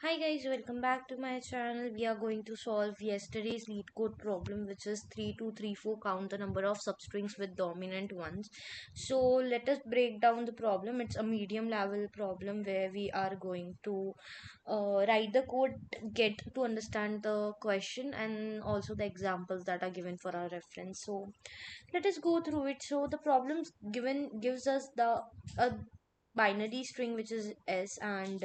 Hi guys, welcome back to my channel. We are going to solve yesterday's LeetCode problem, which is 3234. Count the number of substrings with dominant ones. So let us break down the problem. It's a medium level problem where we are going to write the code, get to understand the question, and also the examples that are given for our reference. So let us go through it. So the problem given gives us the a binary string which is s, and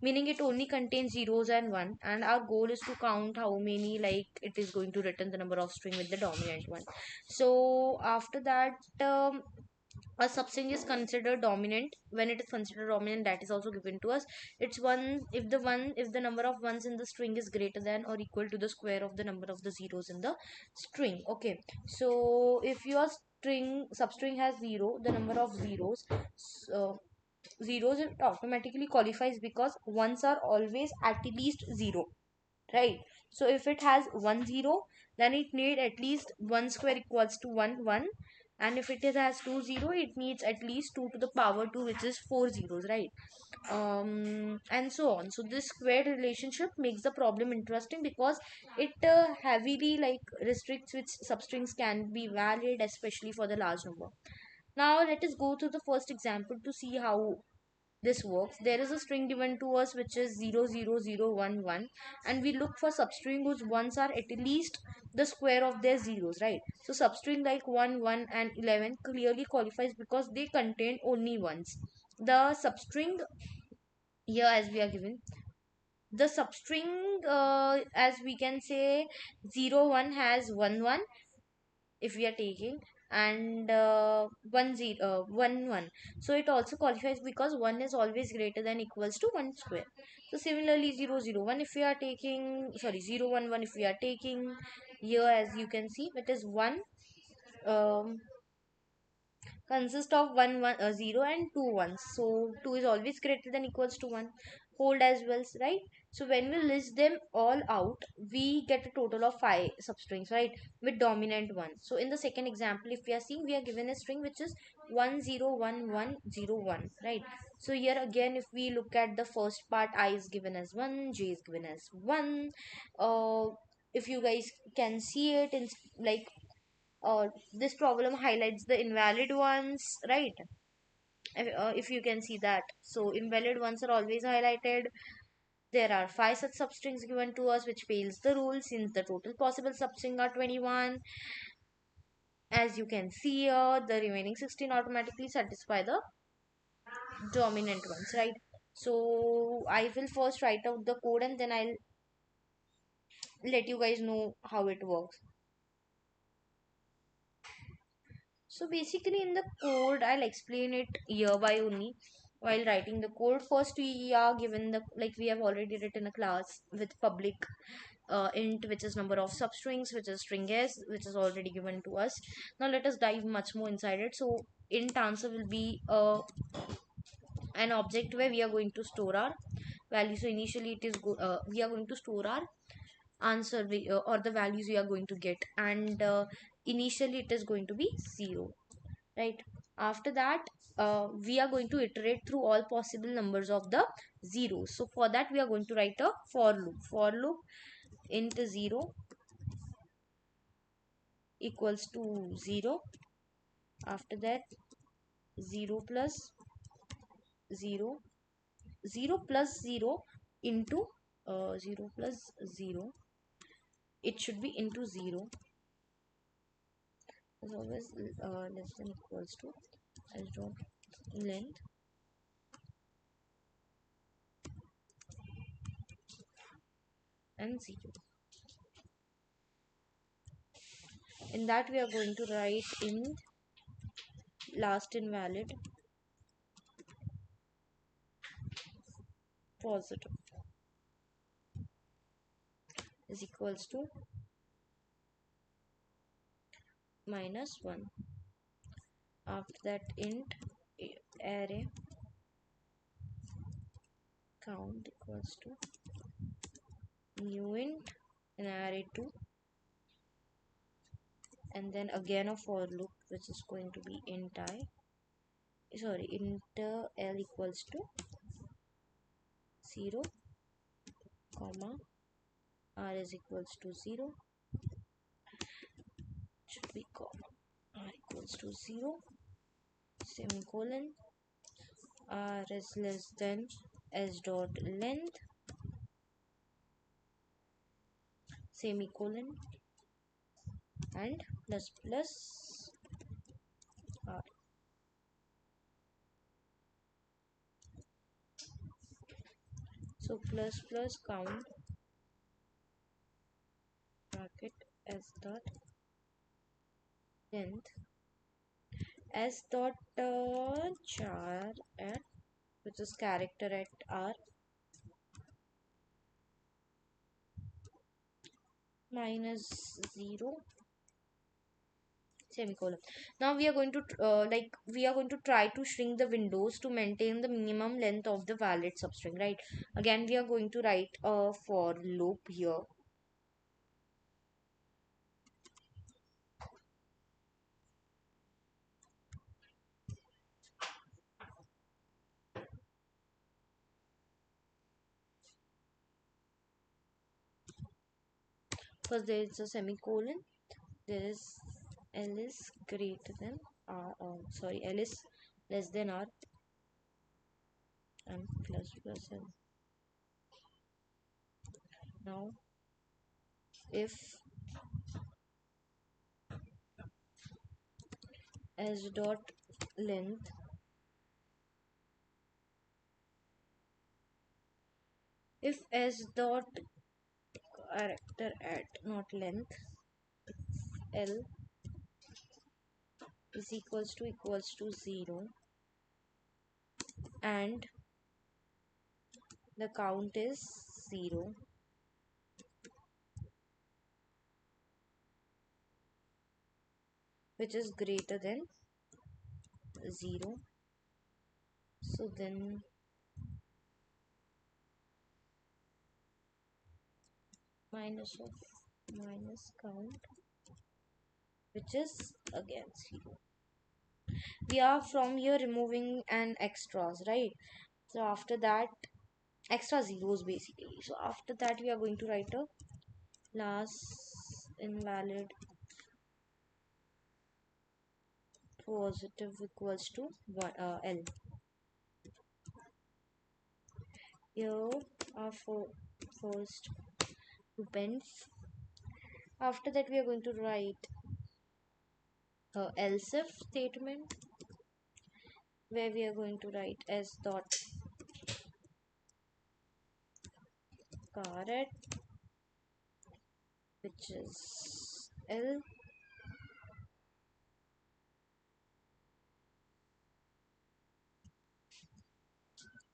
meaning it only contains zeros and one, and our goal is to count how many, like it is going to return the number of string with the dominant one. So after that, a substring is considered dominant when it is considered dominant. That is also given to us. It's one if the number of ones in the string is greater than or equal to the square of the number of the zeros in the string. Okay, so if your string substring has zero, the number of zeros, it automatically qualifies because ones are always at least zero, right? So if it has 1 0, then it need at least 1 square equals to 1 1, and if it has 2 0, it needs at least 2 to the power 2, which is 4 zeros, right? And so on. So this squared relationship makes the problem interesting because it heavily like restricts which substrings can be valid, especially for the large number. Now let us go to the first example to see how this works. There is a string given to us which is 0 0 0 1 1, and we look for substring whose ones are at least the square of their zeros, right? So substring like 1 1 and 11 clearly qualifies because they contain only ones. The substring here, as we are given, the substring, as we can say, 0 1 has 1 1 if we are taking, and 1 1, so it also qualifies because 1 is always greater than equals to 1 square. So similarly, 0 0 1 if we are taking, sorry, 0 1 1 if we are taking, here as you can see it is 1, um, consist of 0 and 2 ones. So 2 is always greater than equals to 1. Hold as well, right? So when we list them all out, we get a total of 5 substrings, right? With dominant one. So in the second example, if we are seeing, we are given a string which is 1 0 1 1 0 1, right? So here again, if we look at the first part, I is given as 1, j is given as 1. Uh, if you guys can see it in like, this problem highlights the invalid ones, right? If you can see that, so invalid ones are always highlighted. There are 5 such substrings given to us, which fails the rule since the total possible substring are 21. As you can see here, the remaining 16 automatically satisfy the dominant ones, right? So I will first write out the code and then I'll let you guys know how it works. So basically in the code, I'll explain it year by only while writing the code. First we are given the, like we have already written a class with public int, which is number of substrings, which is string s, which is already given to us. Now let us dive much more inside it. So int answer will be an object where we are going to store our value. So initially it is we are going to store our answer or the values we are going to get, and initially it is going to be 0, right? After that, we are going to iterate through all possible numbers of the zeros. So for that we are going to write a for loop int 0 equals to 0. After that, 0 plus 0, 0 plus 0 into 0 plus 0, it should be into 0, is always less than equals to s dot length and 0. In that we are going to write in last invalid positive is equals to -1. After that, int array count equals to new int in array 2, and then again a for loop which is going to be int l equals to 0, comma r is equals to 0, should be comma r equals to 0, semicolon, r is less than s dot length, semicolon, and plus plus r. So plus plus count bracket s dot length s dot char at, which is character at r, minus 0, semicolon. Now we are going to we are going to try to shrink the windows to maintain the minimum length of the valid substring, right? Again we are going to write a for loop here. First there is a semicolon, there is l is greater than r, sorry, l is less than r, and plus plus l. Now if s dot length if s dot character at, not length, l is equals to 0 and the count is 0, which is greater than 0, so then minus of minus count, which is again 0. We are from here removing an extras, right? So after that, extra zeros basically. So after that we are going to write a last invalid positive equals to 1, l. Here our first two pens. After that we are going to write a else if statement, where we are going to write s dot caret, which is l,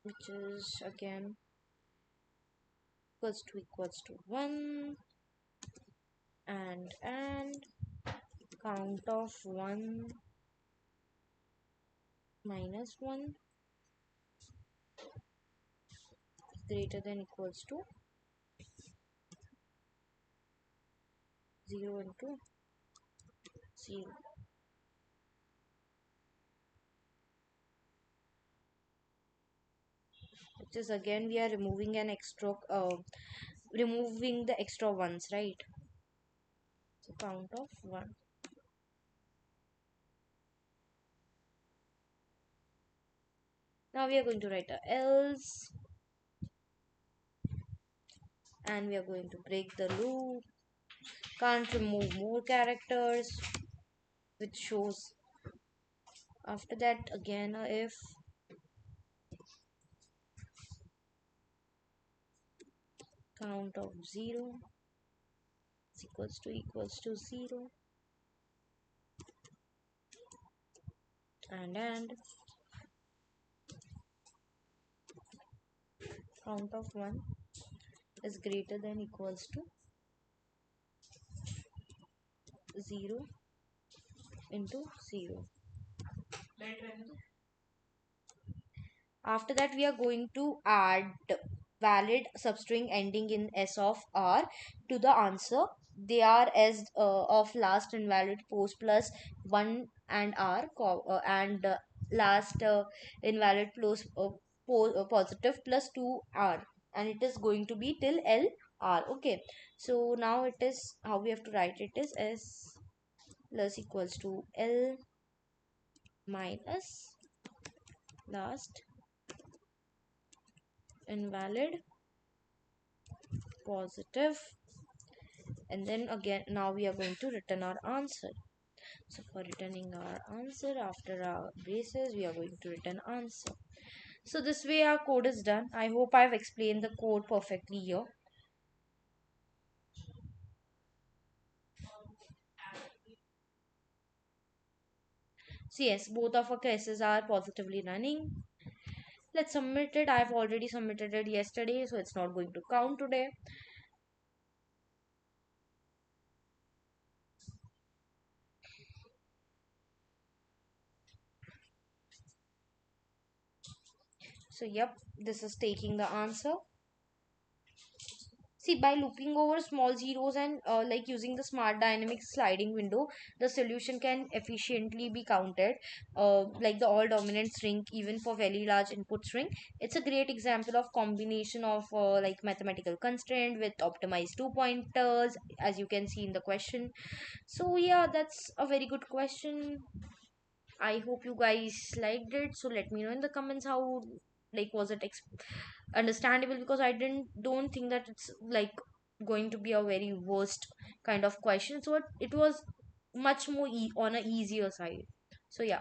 which is again equals to 1, and count of 1 minus 1 greater than equals to 0 into 0. Which is again we are removing an extra removing the extra ones, right? So count of 1. Now we are going to write a else, and we are going to break the loop. Can't remove more characters, which shows. After that again a if, count of 0 is equals to 0, and count of 1 is greater than equals to 0 into 0. After that we are going to add valid substring ending in s of r to the answer. They are as of last invalid post plus 1 and r, and last invalid positive plus 2 r. and it is going to be till L R. Okay, so now it is how we have to write it is S plus equals to L minus last invalid positive, and then again now we are going to return our answer. So for returning our answer after our braces, we are going to return answer. So this way our code is done. I hope I've explained the code perfectly here. So yes, both of our cases are positively running. Let's submit it. I've already submitted it yesterday, so it's not going to count today. So yep, this is taking the answer. See, by looking over small zeros and like using the smart dynamic sliding window, the solution can efficiently be counted, like the all dominant string, even for very large input string. It's a great example of combination of like mathematical constraint with optimized two pointers, as you can see in the question. So yeah, that's a very good question. I hope you guys liked it. So let me know in the comments how like was it understandable, because I don't think that it's like going to be a very worst kind of question. So it was much more on a easier side. So yeah.